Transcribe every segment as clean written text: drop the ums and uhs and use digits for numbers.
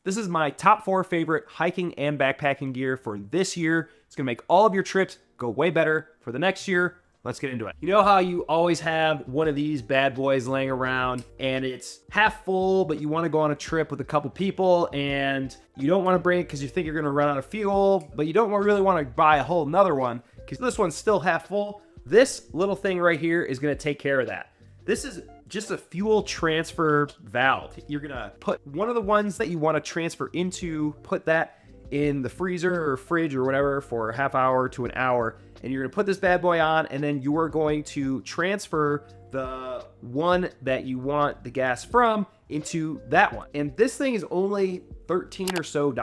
This is my top 4 favorite hiking and backpacking gear for this year. It's gonna make all of your trips go way better for the next year. Let's get into it. You know how you always have one of these bad boys laying around and it's half full, but you want to go on a trip with a couple people and you don't want to bring it because you think you're going to run out of fuel, but you don't really want to buy a whole nother one because this one's still half full. This little thing right here is going to take care of that. This is just a fuel transfer valve. You're going to put one of the ones that you want to transfer into, put that in the freezer or fridge or whatever for a half hour to an hour. And you're gonna put this bad boy on, and then you are going to transfer the one that you want the gas from into that one. And this thing is only $13 or so.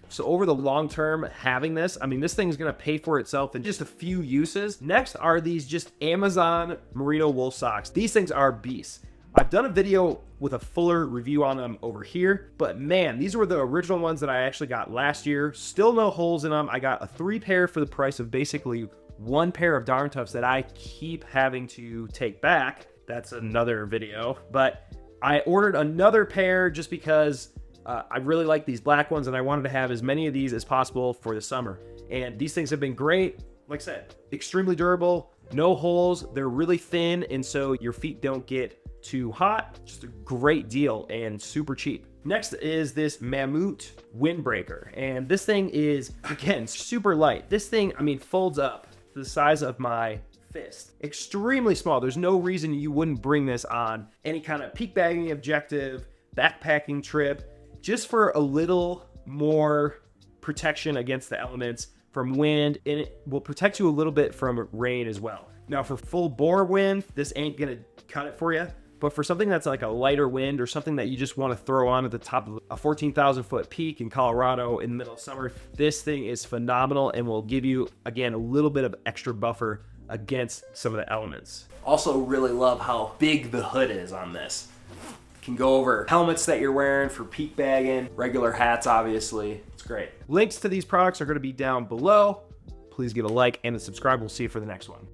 So over the long term, having this, I mean, this thing is gonna pay for itself in just a few uses. Next are these just Amazon merino wool socks. These things are beasts. I've done a video with a fuller review on them over here, but man, these were the original ones that I actually got last year. Still no holes in them. I got a 3 pair for the price of basically 1 pair of Darn Toughs that I keep having to take back. That's another video, but I ordered another pair just because I really like these black ones and I wanted to have as many of these as possible for the summer. And these things have been great. Like I said, extremely durable, no holes. They're really thin, and so your feet don't get too hot. Just a great deal and super cheap. Next is this Mammut windbreaker, and this thing is, again, super light. This thing, I mean, folds up to the size of my fist. Extremely small. There's no reason you wouldn't bring this on any kind of peak bagging objective, backpacking trip, just for a little more protection against the elements from wind, and it will protect you a little bit from rain as well. Now for full bore wind, this ain't gonna cut it for you. But for something that's like a lighter wind or something that you just want to throw on at the top of a 14,000 foot peak in Colorado in the middle of summer, this thing is phenomenal and will give you, again, a little bit of extra buffer against some of the elements. Also really love how big the hood is on this. Can go over helmets that you're wearing for peak bagging, regular hats, obviously. It's great. Links to these products are going to be down below. Please give a like and a subscribe. We'll see you for the next one.